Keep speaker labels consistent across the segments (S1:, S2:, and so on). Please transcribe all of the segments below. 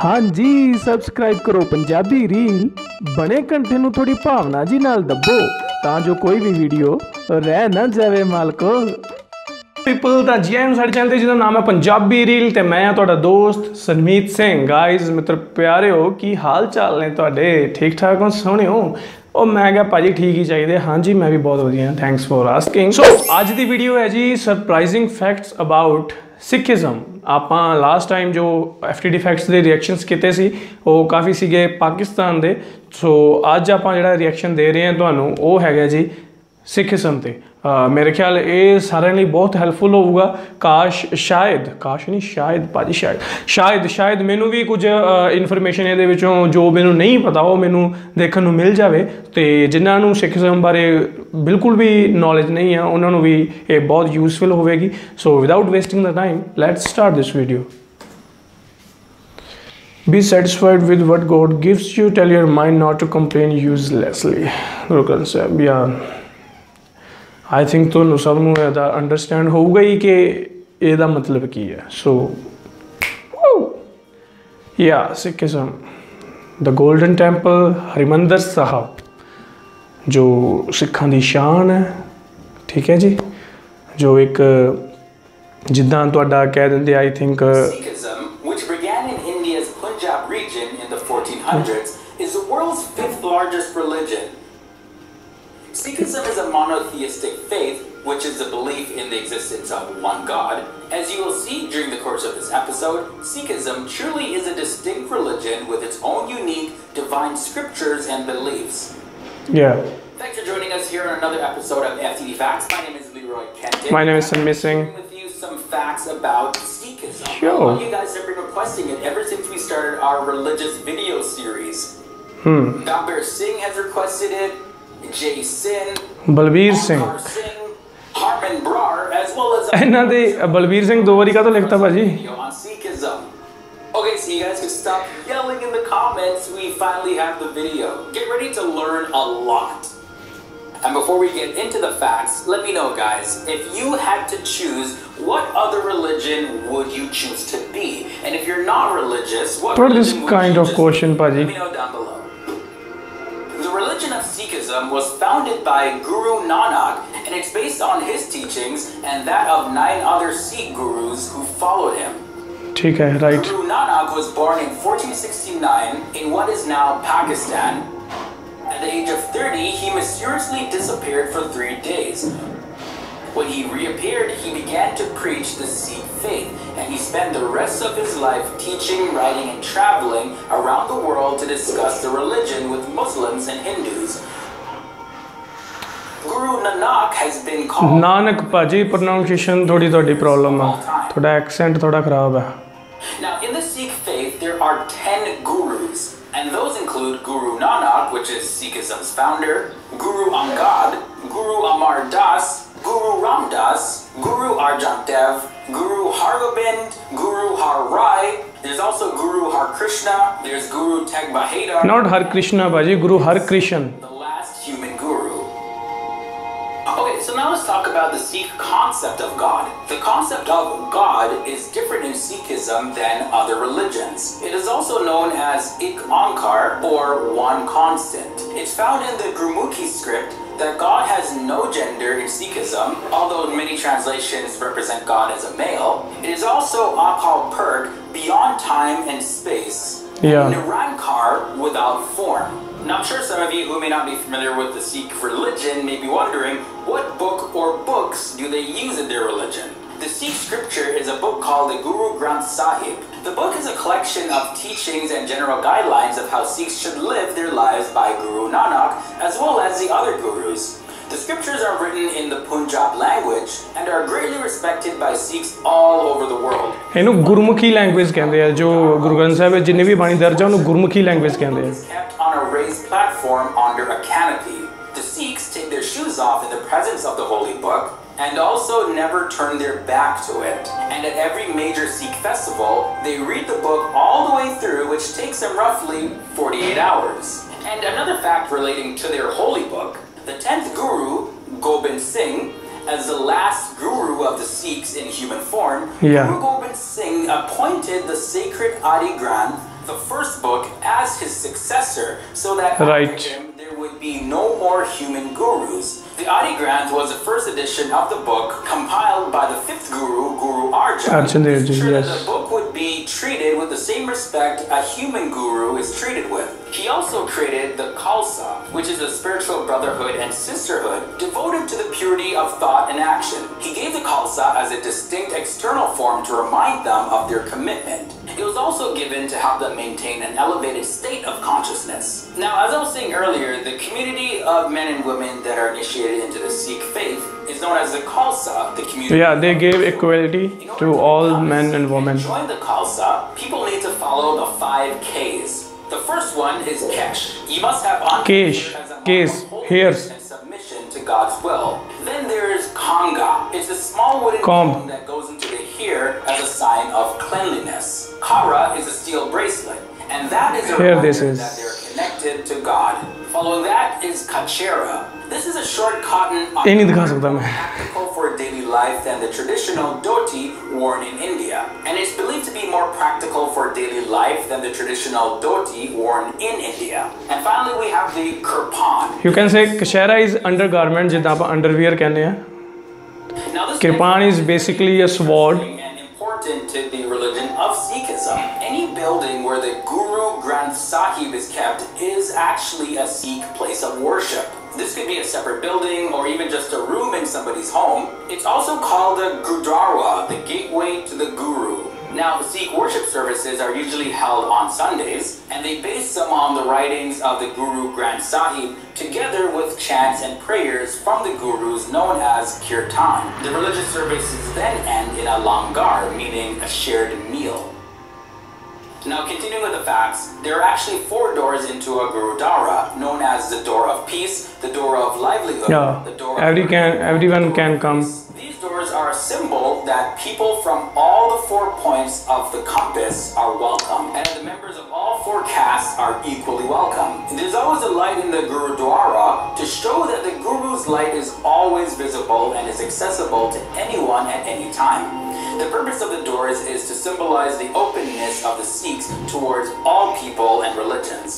S1: हाँ जी सबसक्राइब करो पंजाबी रील बने कंठे नूं थोड़ी भावना जी नाल दबो तां जो कोई भी वीडियो रह ना जावे मालको पीपल ਤਾਂ ਜੀ ਆਇਆਂ ਨੂੰ ਸਾਡੇ ਚੈਨਲ ਤੇ ਜਿਹਦਾ ਨਾਮ ਹੈ ਪੰਜਾਬੀ ਰੀਲ ਤੇ ਮੈਂ ਆ ਤੁਹਾਡਾ ਦੋਸਤ ਸਨਮੀਤ ਸਿੰਘ ਗਾਇਜ਼ ਮਿੱਤਰ ਪਿਆਰਿਓ ਕੀ ਹਾਲ ਚਾਲ ਨੇ ਤੁਹਾਡੇ ਠੀਕ ਠਾਕ ਹੋ ਸੋਹਣਿਓ ਉਹ ਮੈਂ ਕਿਹਾ ਭਾਜੀ ਠੀਕ ਹੀ ਚਾਹੀਦੇ ਹਾਂਜੀ ਮੈਂ ਵੀ ਬਹੁਤ ਵਧੀਆ ਥੈਂਕਸ ਫॉर ਆਸਕਿੰਗ ਸੋ ਅੱਜ ਦੀ ਵੀਡੀਓ ਹੈ ਜੀ ਸਰਪ੍ਰਾਈਜ਼ਿੰਗ ਫੈਕਟਸ ਅਬਾਊਟ ਸਿੱਖੀਜ਼ਮ ਆਪਾਂ ਲਾਸਟ ਟਾਈਮ ਜੋ FTD ਫੈਕਟਸ ਦੇ ਰਿਐਕਸ਼ਨਸ ਕੀਤੇ ਸੀ ਉਹ ਕਾਫੀ ਸੀਗੇ ਪਾਕਿਸਤਾਨ ਦੇ ਸੋ ਅੱਜ ਆਪਾਂ ਜਿਹੜਾ ਰਿਐਕਸ਼ਨ ਦੇ ਰਹੇ ਹਾਂ ਤੁਹਾਨੂੰ ਉਹ ਹੈਗਾ ਜੀ ਸਿੱਖੀਜ਼ਮ ਤੇ मेरे ख्याल ये सारे लिए बहुत हेल्पफुल होगा शायद भाजी शायद मैनू भी कुछ इन्फॉर्मेशन ये जो मैनू नहीं पता वो मैनू देखने मिल जाए तो जिन्होंने सिखिज़म बारे बिल्कुल भी नॉलेज नहीं है उन्होंने भी ये बहुत यूजफुल होगी so without wasting the time let's start this video Be satisfied with what God gives you. Tell your mind not to complain uselessly. Guru Granth Sahib, yeah. I think ਤੁਹਾਨੂੰ ਸਭ ਨੂੰ ਇਹਦਾ ਅੰਡਰਸਟੈਂਡ ਹੋਊਗਾ ਹੀ ਕਿ ਇਹਦਾ ਮਤਲਬ ਕੀ ਹੈ ਸੋ ਯਾ ਸਿੱਖੀਜ਼ਮ ਦ ਗੋਲਡਨ ਟੈਂਪਲ ਹਰਿਮੰਦਰ ਸਾਹਿਬ ਜੋ ਸਿੱਖਾਂ ਦੀ ਸ਼ਾਨ ਹੈ ਠੀਕ ਹੈ ਜੀ ਜੋ ਇੱਕ ਜਿੱਦਾਂ ਤੁਹਾਡਾ ਕਹਿ ਦਿੰਦੇ I think
S2: Sikhism, which began in India's Punjab region in the 1400s, is the world's 5th largest religion. Sikhism is a monotheistic faith, which is the belief in the existence of one God. As you will see during the course of this episode, Sikhism truly is a distinct religion with its own unique divine scriptures and beliefs.
S1: Yeah.
S2: Thanks for joining us here on another episode of FTD Facts. My name is Leroy Kent.
S1: My name is Missing.
S2: With you some facts about Sikhism.
S1: Sure.
S2: Well, you guys have been requesting it ever since we started our religious video series. Gabir Singh has requested it. Jay Sin,
S1: Balbir Singh
S2: Harman Brar, as well as
S1: ਇਹਨਾਂ ਦੇ ਬਲਬੀਰ ਸਿੰਘ ਦੋ ਵਾਰੀ ਕਾ ਤੋਂ ਲਿਖਤਾ ਭਾਜੀ
S2: on Sikhism. Okay, so you guys can stop yelling in the comments. We finally have the video. Get ready to learn a lot. And before we get into the facts, let me know, guys, if you had to choose, what other religion would you choose to be? And if you're not religious, what
S1: for this kind of question, Paji?
S2: Let me know down below. The religion of Sikhism was founded by Guru Nanak, and it's based on his teachings and that of 9 other Sikh gurus who followed him.
S1: ठीक है, right.
S2: Guru Nanak was born in 1469 in what is now Pakistan. At the age of 30, he mysteriously disappeared for 3 days. When he reappeared, he began to preach the Sikh faith, and he spent the rest of his life teaching, writing, and traveling around the world to discuss the religion with Muslims and Hindus. Guru Nanak has been called
S1: Nanak Paji pronunciation थोड़ी problem है थोड़ा accent थोड़ा खराब है.
S2: Now in the Sikh faith there are 10 gurus, and those include Guru Nanak, which is Sikhism's founder, Guru Angad, Guru Amar Das, Guru Ramdas, Guru Arjan Dev, Guru Hargobind, Guru Har Rai. There's also Guru Har Krishna. There's Guru Teg Bahadur.
S1: Not Har Krishna, Baji. Guru Har Krishan.
S2: The last human guru. Okay, so now let's talk about the Sikh concept of God. The concept of God is different in Sikhism than other religions. It is also known as Ik Onkar, or one constant. It's found in the Gurmukhi script that God has no gender in Sikhism, although many translations represent God as a male. It is also Akal Purk, beyond time and space.
S1: Yeah.
S2: Nirankar, without form. Now I'm sure some of you who may not be familiar with the Sikh religion may be wondering, what book or books do they use in their religion? The Sikh scripture is a book called the Granth Sahib. The book is a collection of teachings and general guidelines of how Sikhs should live their lives by Guru Nanak, as well as the other gurus. The scriptures are written in the Punjabi language and are greatly respected by Sikhs all over the world.
S1: ਇਹਨੂੰ Gurmukhi language ਕਹਿੰਦੇ ਆ ਜੋ ਗੁਰੂ ਗ੍ਰੰਥ ਸਾਹਿਬ ਵਿੱਚ ਜਿੰਨੇ ਵੀ ਬਾਣੀ ਦਰਜ ਆ ਉਹਨੂੰ ਗੁਰਮੁਖੀ ਲੈਂਗੁਏਜ ਕਹਿੰਦੇ ਆ.
S2: Kept on a raised platform under a canopy. The Sikhs take their shoes off in the presence of the holy book and also never turn their back to it. And at every major Sikh festival, they read the book all the way through, which takes them roughly 48 hours. And another fact relating to their holy book, the 10th Guru, Gobind Singh, as the last Guru of the Sikhs in human form, Guru Gobind Singh appointed the sacred Adi Granth the first book as his successor, so that
S1: Right.
S2: after him there would be no more human gurus. The Adi Granth was the first edition of the book, compiled by the fifth guru, Guru Arjan,
S1: Arjan Dev
S2: to
S1: Ji,
S2: ensure that
S1: yes.
S2: the book would be treated with the same respect a human guru is treated with. He also created the Khalsa, which is a spiritual brotherhood and sisterhood devoted to the purity of thought and action. He gave the Khalsa as a distinct external form to remind them of their commitment. It was also given to help them maintain an elevated state of consciousness. Now, as I was saying earlier, the community of men and women that are initiated into the Sikh faith is known as the Khalsa, the community.
S1: Yeah, they gave equality
S2: In order
S1: to all
S2: become a
S1: men
S2: Sikh
S1: and women.
S2: join the Khalsa, people need to follow the 5 Ks. The first one is Kesh. You must have on
S1: Kesh,
S2: as a mark
S1: Kes,
S2: of holiness
S1: hairs.
S2: and submission to God's will. Then there is Kanga. It's a small wooden
S1: Comb.
S2: comb that goes into the hair as a sign of cleanliness. Kara is a steel bracelet, and that is a
S1: Here
S2: reminder
S1: this is.
S2: that they're connected to God. Following that is Kachera. This is a short cotton
S1: ਇਹ ਨਹੀਂ ਦਿਖਾ ਸਕਦਾ ਮੈਂ
S2: practical for daily life than the traditional dhoti worn in India. And it's believed to be more practical for daily life than the traditional dhoti worn in India. And finally we have the kirpan.
S1: You can say kashera is undergarment ਜਿੱਦਾਂ ਆਪਾਂ underwear ਕਹਿੰਦੇ ਆ
S2: Now this
S1: kirpan is basically a sword.
S2: and important to the religion of Sikhism. Any building where the Guru Granth Sahib is kept is actually a Sikh place of worship. This could be a separate building or even just a room in somebody's home. It's also called the Gurdwara, the gateway to the Guru. Now, Sikh worship services are usually held on Sundays, and they base them on the writings of the Guru Granth Sahib, together with chants and prayers from the Gurus known as Kirtan. The religious services then end in a langar, meaning a shared meal. Now, continuing with the facts, there are actually 4 doors into a Gurudwara, known as the door of peace, the door of livelihood,
S1: Yeah,
S2: the door
S1: everyone can come.
S2: These doors are a symbol that people from all the 4 points of the compass are welcome, and the members of all 4 castes are equally welcome. There's always a light in the Gurudwara to show that the Guru's light is always visible and is accessible to anyone at any time. The purpose of the doors is to symbolize the openness of the Sikhs towards all people and religions.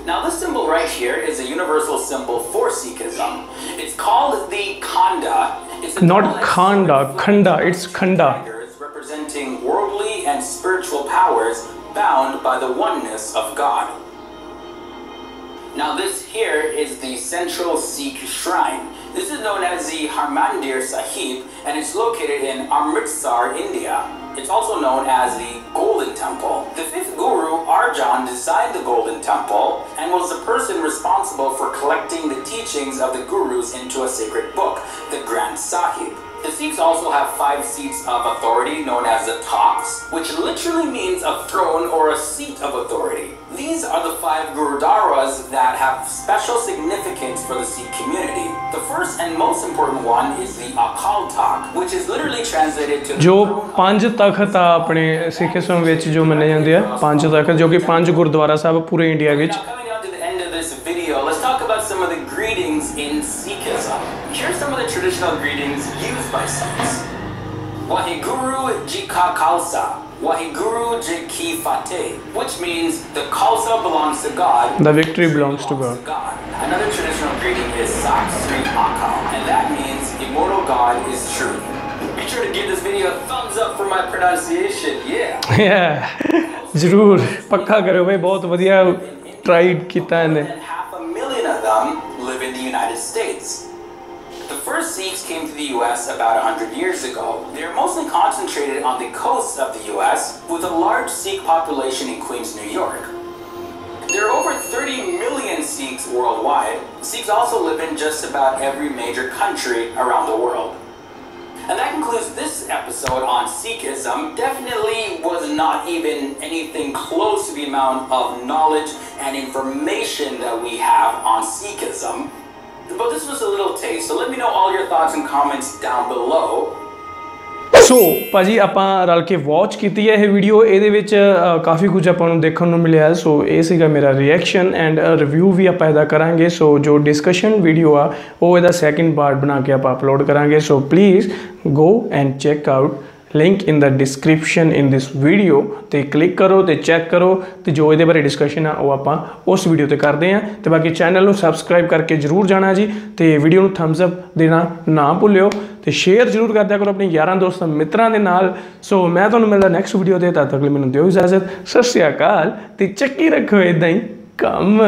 S2: Now this symbol right here is a universal symbol for Sikhism. It's called the Khanda. It's a
S1: Not
S2: double-edged
S1: Khanda,
S2: sword
S1: Khanda, it's Khanda.
S2: representing worldly and spiritual powers bound by the oneness of God. Now this here is the central Sikh shrine. This is known as the Harmandir Sahib, and it's located in Amritsar, India. It's also known as the Golden Temple. The 5th Guru, Arjan, designed the Golden Temple and was the person responsible for collecting the teachings of the Gurus into a sacred book, the Granth Sahib. The Sikhs also have 5 seats of authority known as the Takhts, which literally means a throne or a seat of authority. These are the 5 Gurudwaras that have special significance for the Sikh community. The first and most important one is the Akal Takht, which is literally translated to
S1: ਜੋ 5 ਤਖਤ ਆ ਆਪਣੇ Sikhism ਵਿੱਚ ਜੋ ਮੰਨੇ ਜਾਂਦੇ ਆ 5 ਤਖਤ ਜੋ ਕਿ 5 ਗੁਰਦੁਆਰਾ ਸਾਹਿਬ ਪੂਰੇ ਇੰਡੀਆ ਵਿੱਚ
S2: Now, coming on to the end of this video, let's talk about some of the greetings in Sikhism. Here are some of the traditional greetings used by Sikhs. Waheguru Ji Ka Khalsa, Waheguru Ji Ki Fateh, which means the Khalsa belongs to God.
S1: The victory belongs to God.
S2: Another traditional greeting is Sak Sri Akal, and that means immortal God is truth. Be sure to give this video a thumbs up for my pronunciation.
S1: ਜ਼ਰੂਰ ਪੱਕਾ ਕਰਿਓ ਬਈ ਬਹੁਤ ਵਧੀਆ tried ਕੀਤਾ ਇਹਨੇ
S2: And 500,000 of them live in the United States. The first Sikhs came to the US about 100 years ago. They are mostly concentrated on the coasts of the US, with a large Sikh population in Queens, New York. There are over 30 million Sikhs worldwide. Sikhs also live in just about every major country around the world. And that concludes this episode on Sikhism. Definitely was not even anything close to the amount of knowledge and information that we have on Sikhism. But this was a little taste, so let me know all your thoughts and comments down below.
S1: ਸੋ ਭਾਜੀ ਆਪਾਂ ਰਲ ਕੇ watch ਕੀਤੀ ਹੈ ਇਹ video ਇਹਦੇ ਵਿੱਚ ਕਾਫੀ ਕੁਝ ਆਪਾਂ ਨੂੰ ਦੇਖਣ ਨੂੰ ਮਿਲਿਆ ਸੋ ਇਹ ਸੀਗਾ ਮੇਰਾ ਰਿਐਕਸ਼ਨ ਐਂਡ ਰਿਵਿਊ ਵੀ ਆਪਾਂ ਇਹਦਾ ਕਰਾਂਗੇ ਸੋ ਜੋ ਡਿਸਕਸ਼ਨ ਵੀਡੀਓ ਆ ਉਹ ਇਹਦਾ ਸੈਕਿੰਡ ਪਾਰਟ ਬਣਾ ਕੇ ਆਪਾਂ ਅਪਲੋਡ ਕਰਾਂਗੇ so please go and check out link in the description in this video तो क्लिक करो तो चैक करो तो जो ये बारे डिस्कशन आ वो आप उस वीडियो तो करते हैं। तो बाकी चैनल को सबसक्राइब करके जरूर जाना जी, तो वीडियो को थम्स अप देना ना भूलियो, तो शेयर जरूर कर दिया करो अपने यारां दोस्तों मित्रां दे नाल। सो मैं तुहानूं मिलदा नैक्सट वीडियो दे, तद तक मैनूं दिओ इजाजत। सत श्री अकाल ते चक्की रखो इदां ही काम।